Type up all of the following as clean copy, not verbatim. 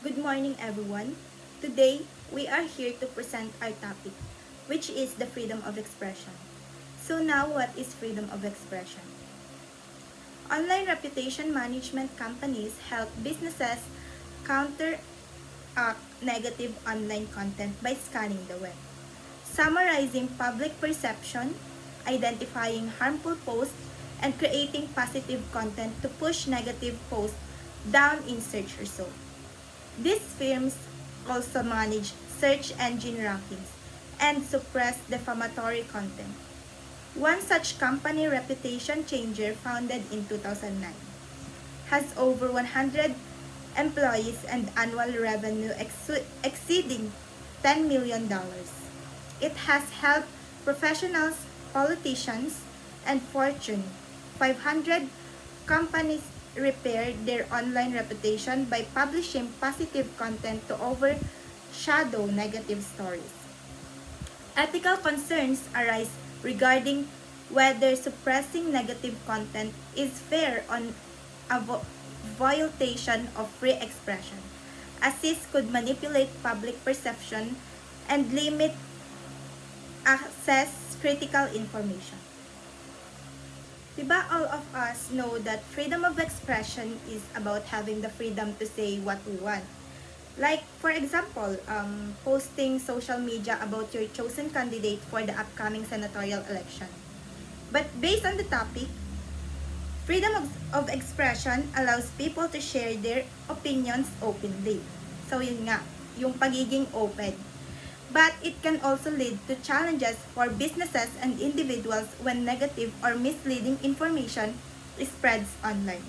Good morning, everyone. Today, we are here to present our topic, which is the freedom of expression. So now, what is freedom of expression? Online reputation management companies help businesses counteract negative online content by scanning the web, summarizing public perception, identifying harmful posts, and creating positive content to push negative posts down in search results. These firms also manage search engine rankings and suppress defamatory content. One such company, Reputation Changer, founded in 2009, has over 100 employees and annual revenue exceeding $10 million. It has helped professionals, politicians, and Fortune 500 companies repair their online reputation by publishing positive content to overshadow negative stories. Ethical concerns arise regarding whether suppressing negative content is fair on a violation of free expression, as this could manipulate public perception and limit access critical information. Diba all of us know that freedom of expression is about having the freedom to say what we want. Like, for example, posting social media about your chosen candidate for the upcoming senatorial election. But based on the topic, freedom of expression allows people to share their opinions openly. So yun nga, yung pagiging open. But it can also lead to challenges for businesses and individuals when negative or misleading information spreads online.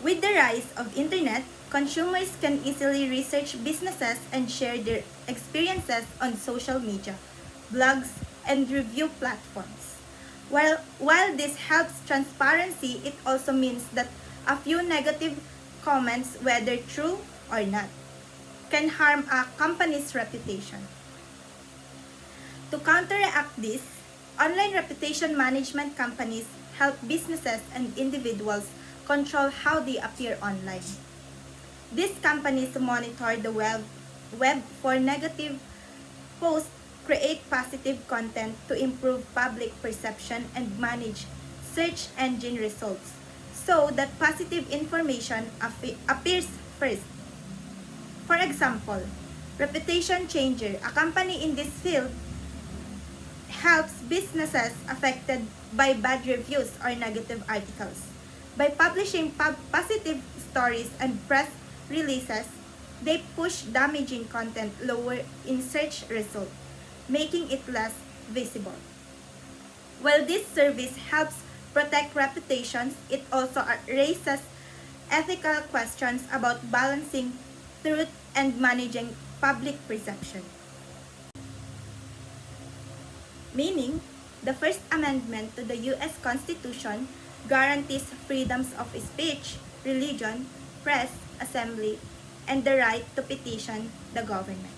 With the rise of internet, consumers can easily research businesses and share their experiences on social media, blogs, and review platforms. While this helps transparency, it also means that a few negative comments, whether true or not, can harm a company's reputation. To counteract this, online reputation management companies help businesses and individuals control how they appear online. These companies monitor the web for negative posts, create positive content to improve public perception, and manage search engine results so that positive information appears first. For example, Reputation Changer, a company in this field, helps businesses affected by bad reviews or negative articles. By publishing positive stories and press releases, they push damaging content lower in search results, making it less visible. While this service helps protect reputations, it also raises ethical questions about balancing truth and managing public perception. Meaning, the First Amendment to the U.S. Constitution guarantees freedoms of speech, religion, press, assembly, and the right to petition the government.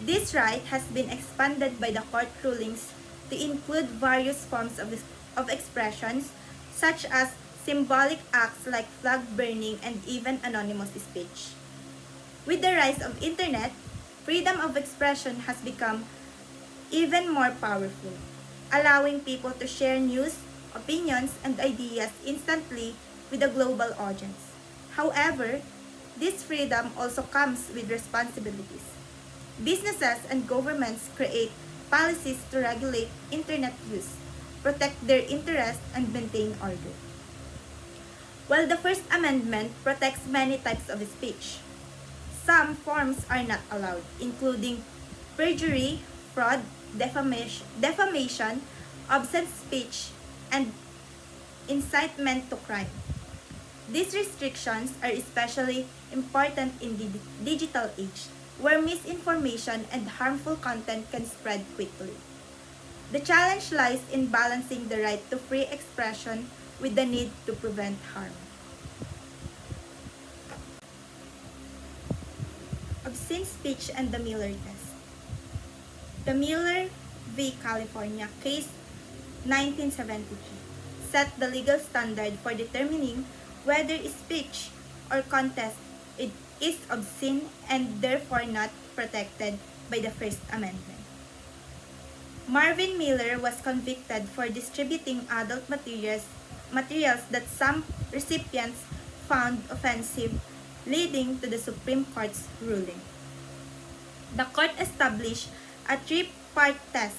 This right has been expanded by the court rulings to include various forms of expressions such as symbolic acts like flag burning and even anonymous speech. With the rise of internet, freedom of expression has become even more powerful, allowing people to share news, opinions, and ideas instantly with a global audience. However, this freedom also comes with responsibilities. Businesses and governments create policies to regulate internet use, protect their interests, and maintain order. While the First Amendment protects many types of speech, some forms are not allowed, including perjury, fraud, defamation, obscene speech, and incitement to crime. These restrictions are especially important in the digital age, where misinformation and harmful content can spread quickly. The challenge lies in balancing the right to free expression with the need to prevent harm. Obscene speech and the Miller test. The Miller v. California case 1973 set the legal standard for determining whether speech or content it is obscene and therefore not protected by the First Amendment. Marvin Miller was convicted for distributing adult materials that some recipients found offensive, leading to the Supreme Court's ruling. The court established a three-part test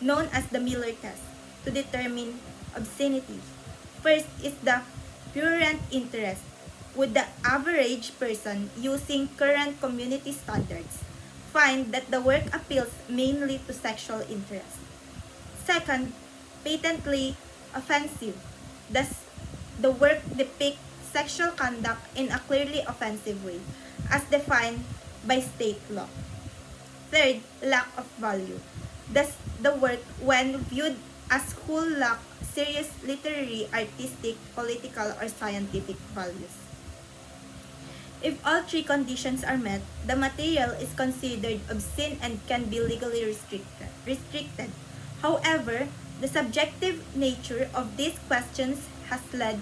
known as the Miller test to determine obscenity. First is the prurient interest. Would the average person using current community standards find that the work appeals mainly to sexual interest? Second, patently offensive. Does the work depict sexual conduct in a clearly offensive way, as defined by state law? Third, lack of value. Does the work, when viewed as whole, lack serious literary, artistic, political, or scientific values? If all three conditions are met, the material is considered obscene and can be legally restricted. However, the subjective nature of these questions has led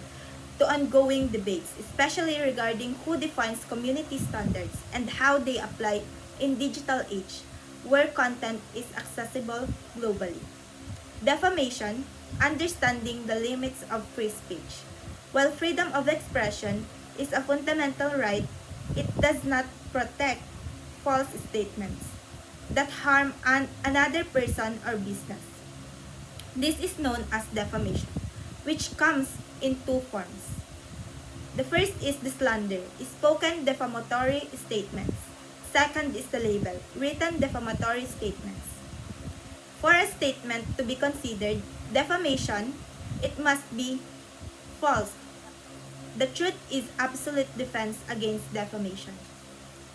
to ongoing debates, especially regarding who defines community standards and how they apply in digital age, where content is accessible globally. Defamation, understanding the limits of free speech. While freedom of expression is a fundamental right, it does not protect false statements that harm another person or business. This is known as defamation, which comes in two forms. The first is the slander, spoken defamatory statements. Second is the label, written defamatory statements. For a statement to be considered defamation, it must be false. The truth is absolute defense against defamation.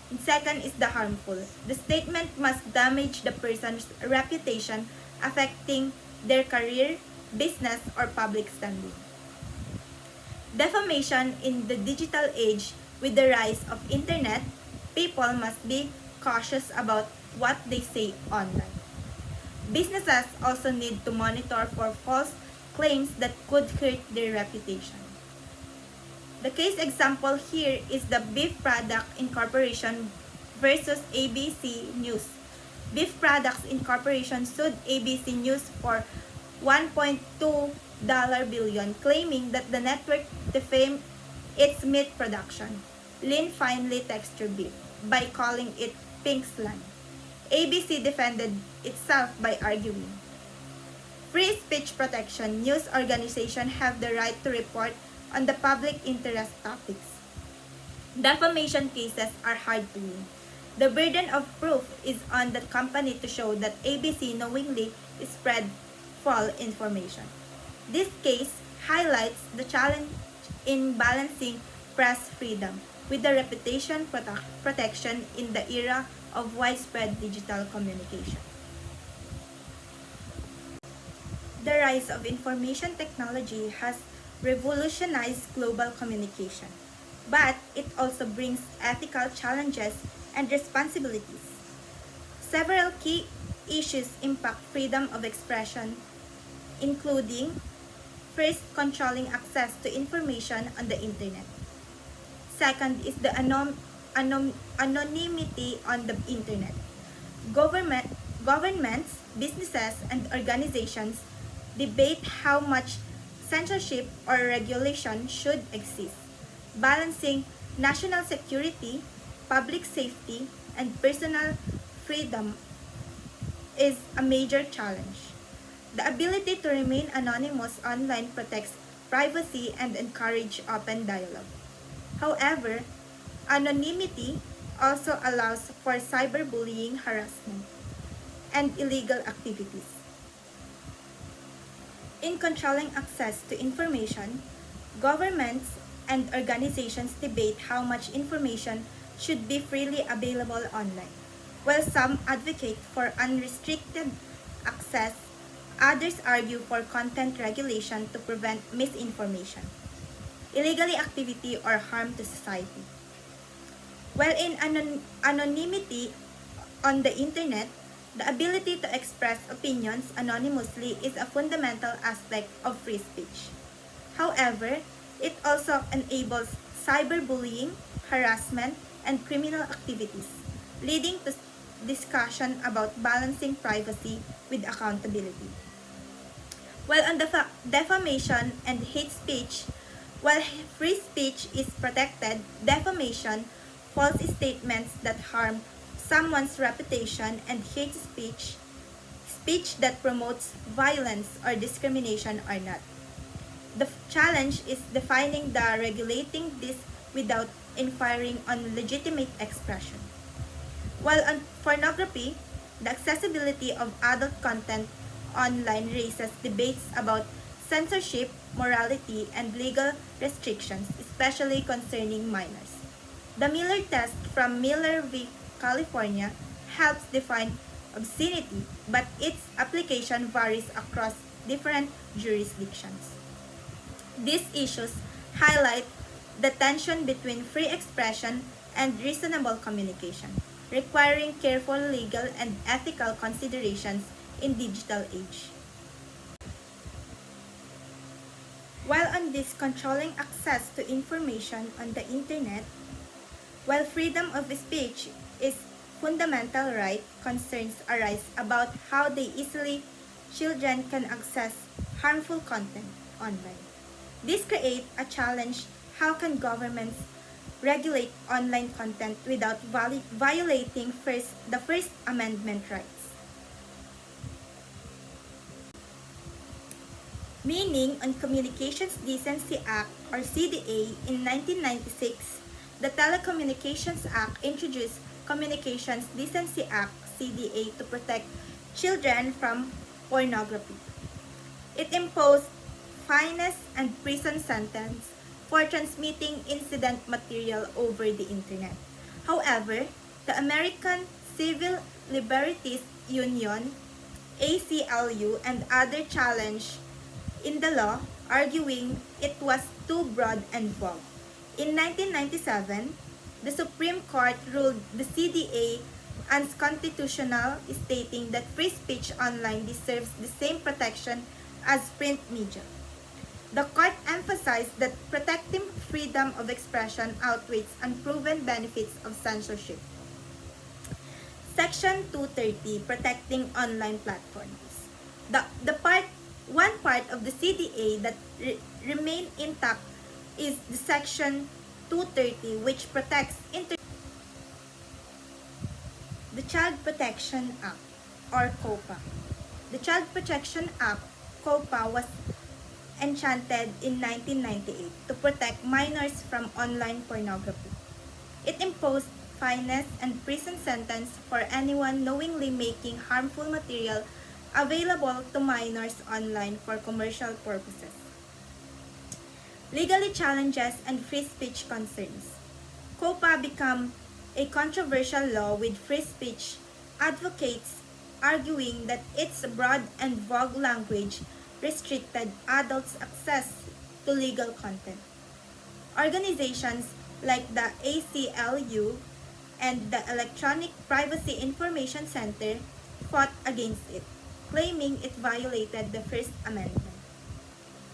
And second is the harmful. The statement must damage the person's reputation, affecting their career, business, or public standing. Defamation in the digital age, with the rise of internet, people must be cautious about what they say online. Businesses also need to monitor for false claims that could hurt their reputation. The case example here is the Beef Products Incorporation versus ABC News. Beef Products Incorporation sued ABC News for $1.2 billion, claiming that the network defamed its meat production, lean finely textured beef, by calling it pink slime. ABC defended itself by arguing, free speech protection, news organizations have the right to report on the public interest topics. Defamation cases are hard to win. The burden of proof is on the company to show that ABC knowingly spread false information. This case highlights the challenge in balancing press freedom with the reputation protection in the era of widespread digital communication. The rise of information technology has revolutionized global communication, but it also brings ethical challenges and responsibilities. Several key issues impact freedom of expression, including first, controlling access to information on the internet. Second is the anonymity on the internet. Governments, businesses, and organizations debate how much censorship or regulation should exist. Balancing national security, public safety, and personal freedom is a major challenge. The ability to remain anonymous online protects privacy and encourages open dialogue. However, anonymity also allows for cyberbullying, harassment, and illegal activities. In controlling access to information, governments and organizations debate how much information should be freely available online. While some advocate for unrestricted access, others argue for content regulation to prevent misinformation, illegal activity, or harm to society. While in anonymity on the internet, the ability to express opinions anonymously is a fundamental aspect of free speech. However, it also enables cyberbullying, harassment, and criminal activities, leading to discussion about balancing privacy with accountability. While on defamation and hate speech, while free speech is protected, defamation, false statements that harm someone's reputation, and hate speech, speech that promotes violence or discrimination are not. The challenge is defining the regulating this without infiring on legitimate expression. While on pornography, the accessibility of adult content online raises debates about censorship, morality, and legal restrictions, especially concerning minors. The Miller test from Miller v. California helps define obscenity, but its application varies across different jurisdictions. These issues highlight the tension between free expression and reasonable communication, requiring careful legal and ethical considerations in digital age. While on this controlling access to information on the internet, while freedom of speech is fundamental right, concerns arise about how they easily children can access harmful content online. This creates a challenge: how can governments regulate online content without violating the First Amendment rights? Meaning on Communications Decency Act or CDA in 1996, the Telecommunications Act introduced Communications Decency Act CDA to protect children from pornography. It imposed fines and prison sentence for transmitting incident material over the internet. However, the American Civil Liberties Union, ACLU, and other challenged in the law, arguing it was too broad and vague. In 1997, the Supreme Court ruled the CDA unconstitutional, stating that free speech online deserves the same protection as print media. The court emphasized that protecting freedom of expression outweighs unproven benefits of censorship. Section 230, Protecting Online Platforms. One part of the CDA that remain intact is the Section 230, which protects the Child Protection Act, or COPA. The Child Protection Act, COPA, was enchanted in 1998 to protect minors from online pornography. It imposed fines and prison sentence for anyone knowingly making harmful material available to minors online for commercial purposes. Legally challenges and free speech concerns. COPA became a controversial law with free speech advocates arguing that its broad and vague language restricted adults' access to legal content. Organizations like the ACLU and the Electronic Privacy Information Center fought against it, claiming it violated the First Amendment.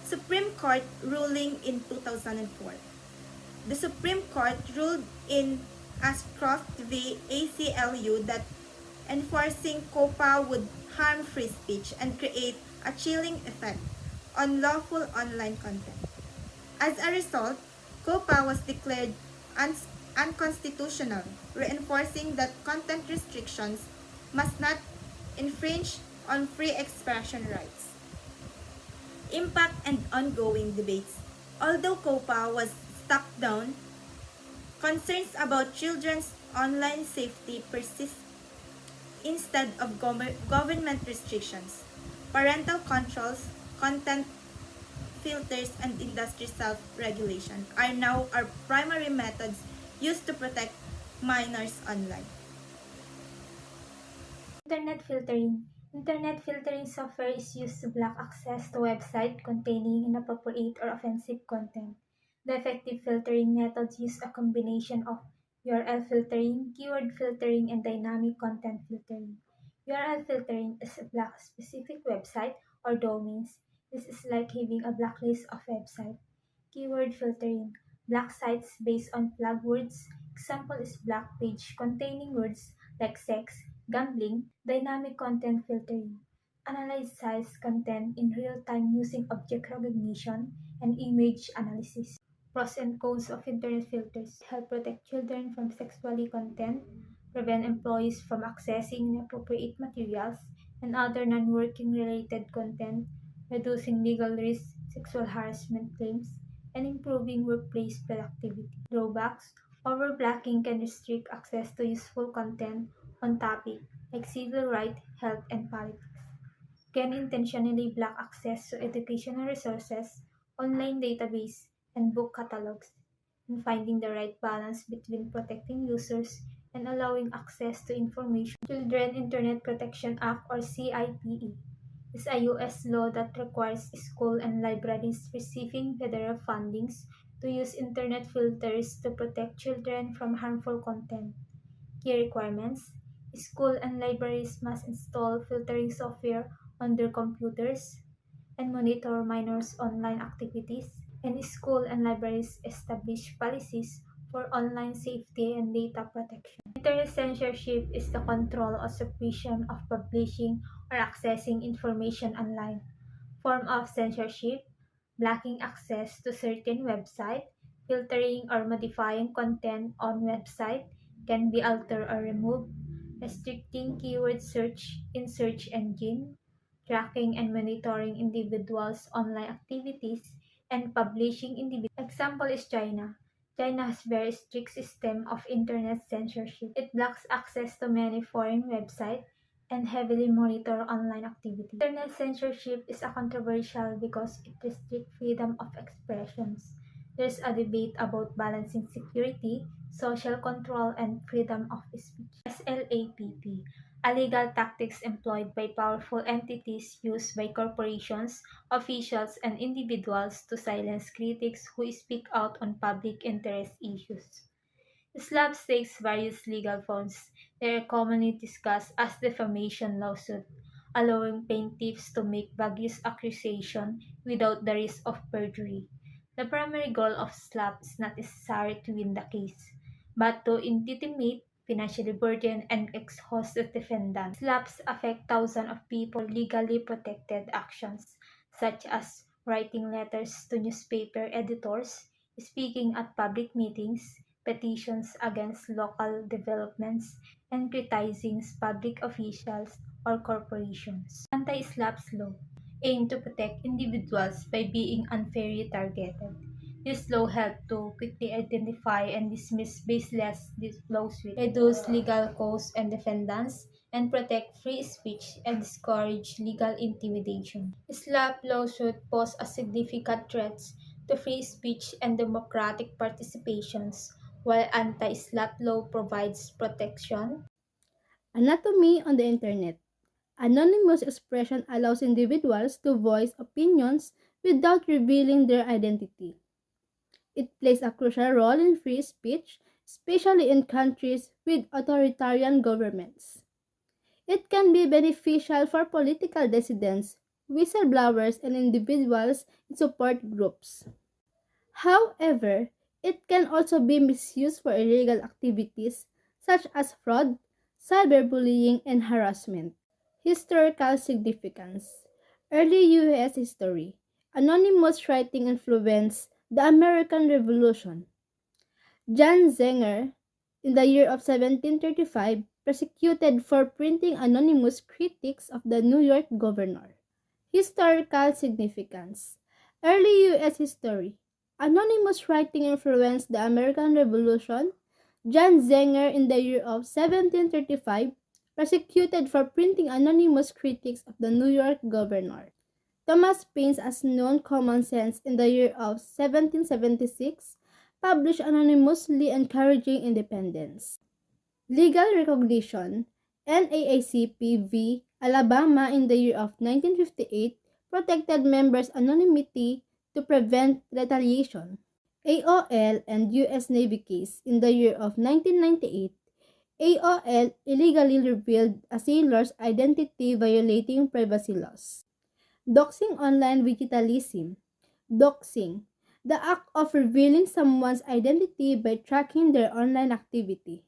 Supreme Court ruling in 2004. The Supreme Court ruled in Ashcroft v. ACLU that enforcing COPA would harm free speech and create a chilling effect on lawful online content. As a result, COPA was declared unconstitutional, reinforcing that content restrictions must not infringe on free expression rights. Impact and ongoing debates. Although COPA was struck down, concerns about children's online safety persist. Instead of government restrictions, parental controls, content filters, and industry self-regulation are now our primary methods used to protect minors online. Internet filtering. Internet filtering software is used to block access to websites containing inappropriate or offensive content. The effective filtering methods use a combination of URL filtering, keyword filtering, and dynamic content filtering. URL filtering is to block specific website or domains. This is like having a blacklist of websites. Keyword filtering Black sites based on flag words. Example is black page containing words like sex, gambling, dynamic content filtering. Analyze size content in real time using object recognition and image analysis. Pros and cons of internet filters help protect children from sexually content, prevent employees from accessing inappropriate materials and other non-working related content, reducing legal risks, sexual harassment claims, and improving workplace productivity. Drawbacks: overblocking can restrict access to useful content on topics like civil rights, health, and politics. Can intentionally block access to educational resources, online database, and book catalogs, and finding the right balance between protecting users and allowing access to information. Children Internet Protection Act or CIPE is a U.S. law that requires schools and libraries receiving federal fundings to use internet filters to protect children from harmful content. Key requirements: school and libraries must install filtering software on their computers and monitor minors' online activities, and school and libraries establish policies for online safety and data protection. Internet censorship is the control or suppression of publishing or accessing information online. Form of censorship: blocking access to certain websites, filtering or modifying content on website can be altered or removed, restricting keyword search in search engine, tracking and monitoring individuals' online activities, and publishing individuals. Example is China. China has very strict system of internet censorship. It blocks access to many foreign websites and heavily monitor online activity. Internet censorship is a controversial because it restricts freedom of expressions. There's a debate about balancing security, social control, and freedom of speech. SLAPP, a legal tactics employed by powerful entities used by corporations, officials, and individuals to silence critics who speak out on public interest issues. SLAPP takes various legal forms. They are commonly discussed as defamation lawsuit, allowing plaintiffs to make various accusations without the risk of perjury. The primary goal of SLAPP is not necessarily to win the case, but to intimidate, financially burden, and exhaust the defendant. SLAPPs affect thousands of people legally protected actions, such as writing letters to newspaper editors, speaking at public meetings, petitions against local developments, and criticizing public officials or corporations. Anti-SLAPS law aim to protect individuals by being unfairly targeted. This law helped to quickly identify and dismiss baseless lawsuits, reduce legal costs and defendants, and protect free speech and discourage legal intimidation. SLAPP lawsuits pose a significant threat to free speech and democratic participations, while anti-SLAPP law provides protection. Anatomy on the Internet. Anonymous expression allows individuals to voice opinions without revealing their identity. It plays a crucial role in free speech, especially in countries with authoritarian governments. It can be beneficial for political dissidents, whistleblowers, and individuals in support groups. However, it can also be misused for illegal activities such as fraud, cyberbullying, and harassment. Historical significance. Early U.S. history. Anonymous writing influenced the American Revolution. John Zenger, in the year of 1735, prosecuted for printing anonymous critiques of the New York governor. Historical significance. Early U.S. history. Anonymous writing influenced the American Revolution. John Zenger, in the year of 1735, prosecuted for printing anonymous critiques of the New York governor. Thomas Paine's As Known Common Sense, in the year of 1776, published anonymously encouraging independence. Legal recognition. NAACP v. Alabama, in the year of 1958, protected members' anonymity to prevent retaliation. AOL and U.S. Navy case, in the year of 1998, AOL illegally revealed a sailor's identity, violating privacy laws. Doxing online vigitilism. Doxing. The act of revealing someone's identity by tracking their online activity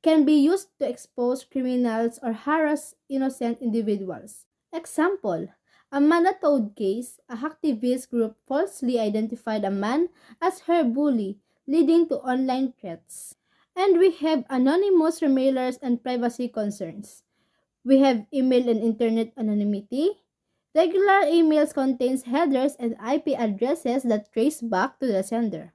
can be used to expose criminals or harass innocent individuals. Example, a Mana Toad case, a hacktivist group falsely identified a man as her bully, leading to online threats. And we have anonymous remailers and privacy concerns. We have email and internet anonymity. Regular emails contains headers and IP addresses that trace back to the sender.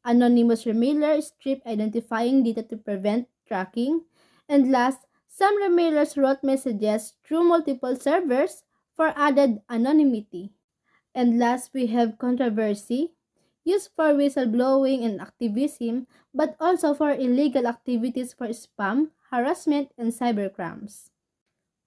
Anonymous remailer strip identifying data to prevent tracking. And last, some remailers wrote messages through multiple servers for added anonymity. And last, we have controversy, used for whistleblowing and activism, but also for illegal activities for spam, harassment, and cybercrimes.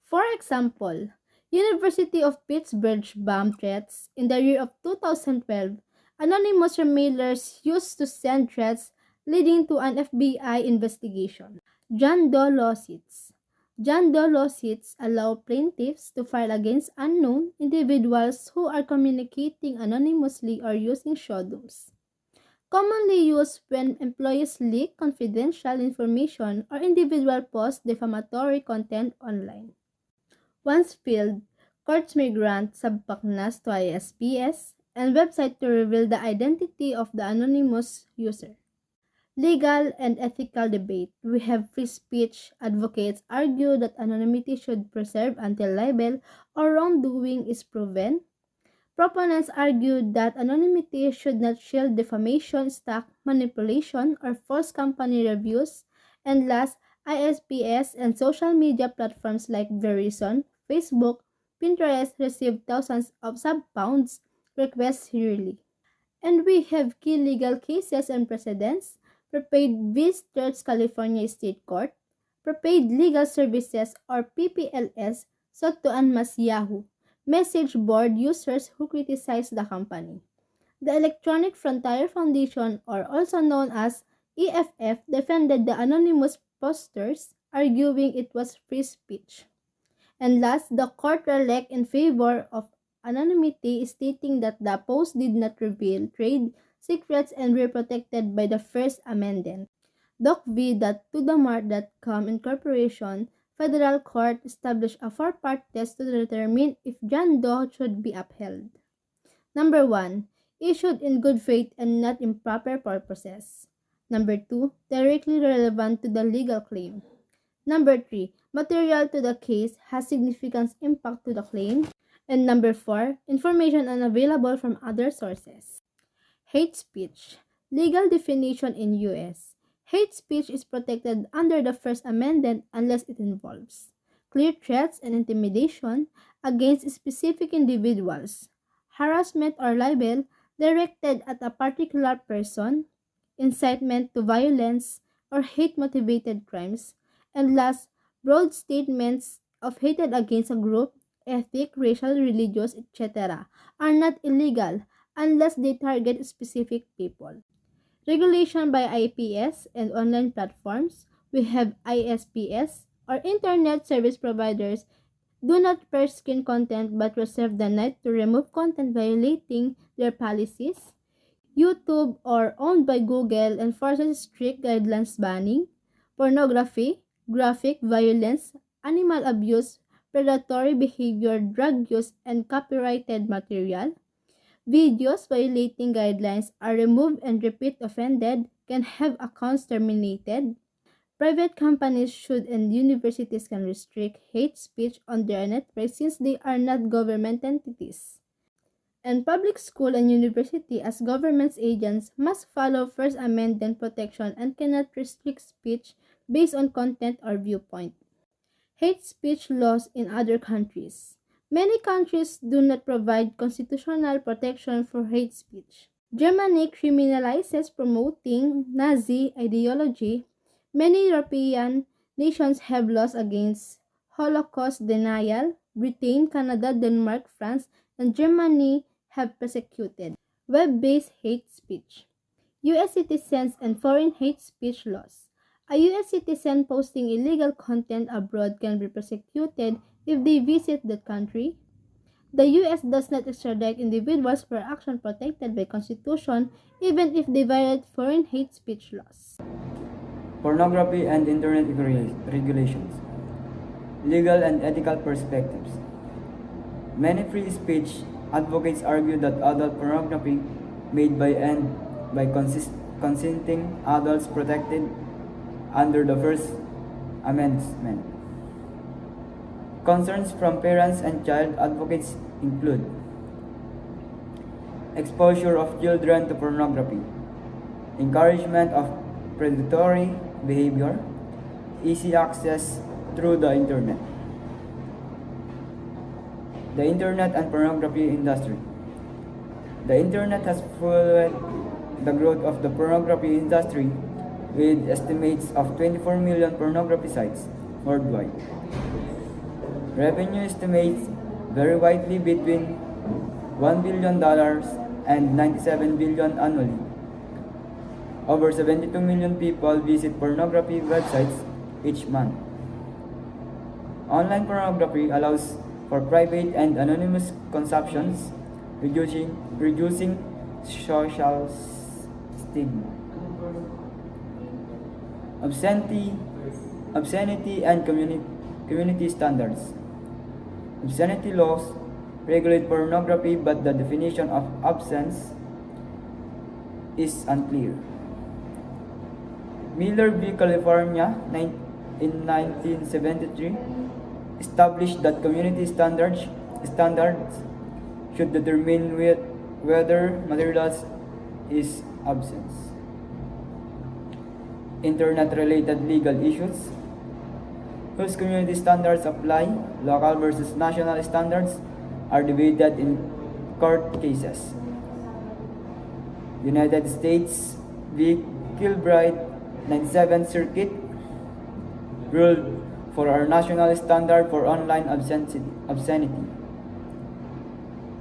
For example, University of Pittsburgh bomb threats in the year of 2012, anonymous mailers used to send threats leading to an FBI investigation. John Doe lawsuits. John Doe lawsuits allow plaintiffs to file against unknown individuals who are communicating anonymously or using pseudonyms. Commonly used when employees leak confidential information or individual post defamatory content online. Once filled, courts may grant subpoenas to ISPs and websites to reveal the identity of the anonymous user. Legal and ethical debate. We have free speech. Advocates argue that anonymity should preserve until libel or wrongdoing is proven. Proponents argue that anonymity should not shield defamation, stock manipulation, or false company reviews. And last, ISPs and social media platforms like Verizon, Facebook, Pinterest receive thousands of sub-pounds requests yearly. And we have key legal cases and precedents. Prepaid Visitors California State Court, Prepaid Legal Services or PPLS sought to unmask Yahoo message board users who criticize the company. The Electronic Frontier Foundation, or also known as EFF, defended the anonymous posters, arguing it was free speech. And last, the court ruled in favor of anonymity, stating that the post did not reveal trade secrets and were protected by the First Amendment. DocV.ToTheMart.com Incorporation Federal Court established a four-part test to determine if John Doe should be upheld. Number 1. Issued in good faith and not improper purposes. Number 2. Directly relevant to the legal claim. Number 3. Material to the case, has significant impact to the claim. And number 4. Information unavailable from other sources. Hate speech. Legal definition in U.S. Hate speech is protected under the First Amendment unless it involves clear threats and intimidation against specific individuals, harassment or libel directed at a particular person, incitement to violence or hate-motivated crimes, and last, broad statements of hatred against a group, ethnic, racial, religious, etc. are not illegal unless they target specific people. Regulation by IPS and online platforms. We have ISPs or Internet Service Providers do not first screen content but reserve the right to remove content violating their policies. YouTube, or owned by Google, enforces strict guidelines banning pornography, graphic violence, animal abuse, predatory behavior, drug use, and copyrighted material. Videos violating guidelines are removed and repeat offended can have accounts terminated. Private companies should and universities can restrict hate speech on their network since they are not government entities. And public school and university as government agents must follow First Amendment protection and cannot restrict speech based on content or viewpoint. Hate speech laws in other countries. Many countries do not provide constitutional protection for hate speech. Germany criminalizes promoting Nazi ideology. Many European nations have laws against Holocaust denial. Britain, Canada, Denmark, France, and Germany have persecuted web-based hate speech. U.S. citizens and foreign hate speech laws. A U.S. citizen posting illegal content abroad can be prosecuted if they visit that country. The U.S. does not extradite individuals for action protected by Constitution even if they violate foreign hate speech laws. Pornography and internet regulations. Legal and ethical perspectives. Many free speech advocates argue that adult pornography made by and by consenting adults protected under the First Amendment. Concerns from parents and child advocates include exposure of children to pornography, encouragement of predatory behavior, easy access through the internet. The internet and pornography industry. The internet has fueled the growth of the pornography industry with estimates of 24 million pornography sites worldwide. Revenue estimates vary widely between $1 billion and $97 billion annually. Over 72 million people visit pornography websites each month. Online pornography allows for private and anonymous consumptions, reducing social stigma. Obscenity and community standards. Obscenity laws regulate pornography, but the definition of obscene is unclear. Miller v. California in 1973 established that community standards should determine whether materials is obscene. Internet-related legal issues. Whose community standards apply, local versus national standards, are debated in court cases. United States v. Kilbride, 97th Circuit, ruled for our national standard for online obscenity.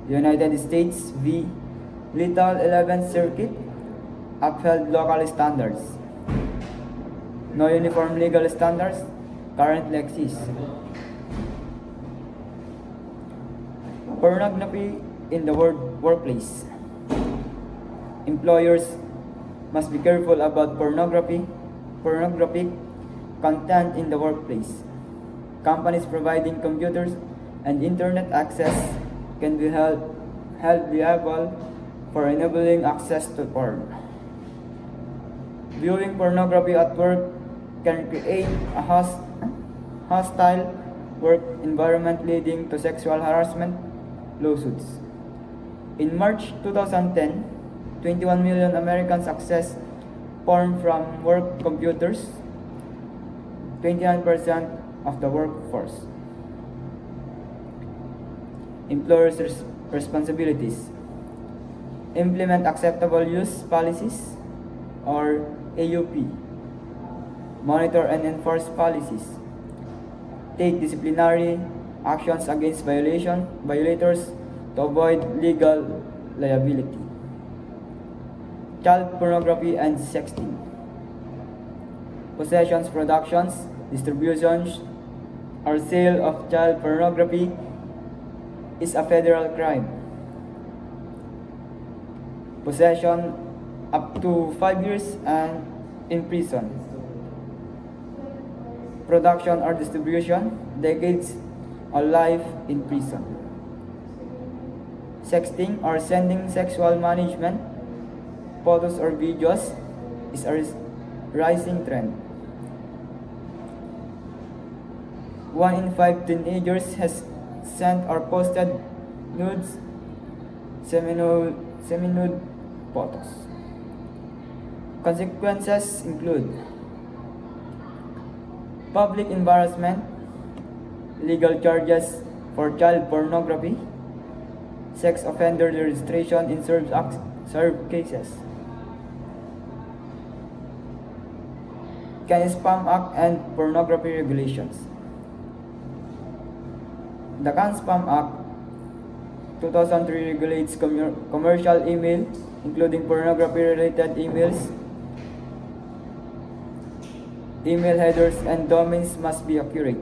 United States v. Little, 11th Circuit, upheld local standards. No uniform legal standards currently exist. Pornography in the workplace. Employers must be careful about pornographic content in the workplace. Companies providing computers and internet access can be held liable for enabling access to porn. Viewing pornography at work can create a hostile work environment leading to sexual harassment lawsuits. In March 2010, 21 million Americans accessed porn from work computers, 29% of the workforce. Employers' responsibilities. Implement acceptable use policies or AUP. Monitor and enforce policies. Take disciplinary actions against violators to avoid legal liability. Child pornography and sexting. Possessions, productions, distributions, or sale of child pornography is a federal crime. Possession up to 5 years and in prison. Production or distribution, decades or life in prison. Sexting or sending sexual management, photos or videos is a rising trend. 1 in 5 teenagers has sent or posted nudes, semi-nude photos. Consequences include public embarrassment, legal charges for child pornography, sex offender registration in served cases. CAN-SPAM Act and pornography regulations. The CAN-SPAM Act 2003 regulates commercial email, including pornography-related emails. Email headers and domains must be accurate.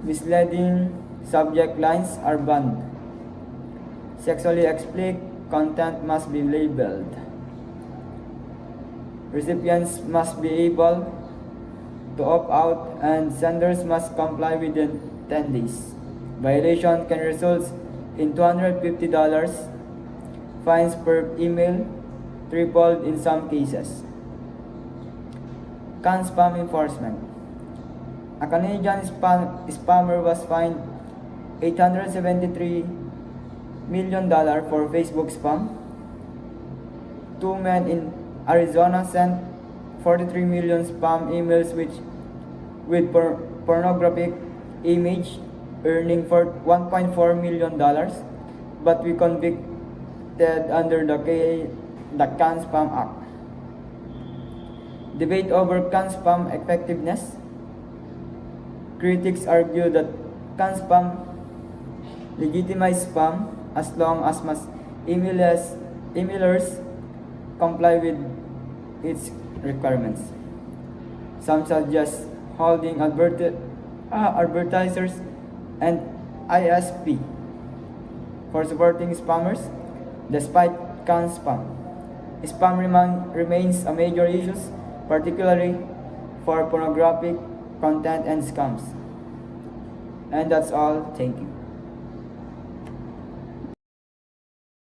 Misleading subject lines are banned. Sexually explicit content must be labeled. Recipients must be able to opt out and senders must comply within 10 days. Violation can result in $250 fines per email, tripled in some cases. Can spam enforcement. A Canadian spammer was fined $873 million for Facebook spam. Two men in Arizona sent 43 million spam emails with pornographic image, earning for $1.4 million, but we convicted under the CAN Spam Act. Debate over CAN Spam effectiveness. Critics argue that CAN Spam legitimizes spam as long as emailers comply with its requirements. Some suggest holding advertisers and ISP for supporting spammers. Despite CAN Spam, spam remains a major issue, particularly for pornographic content and scams. And that's all. Thank you.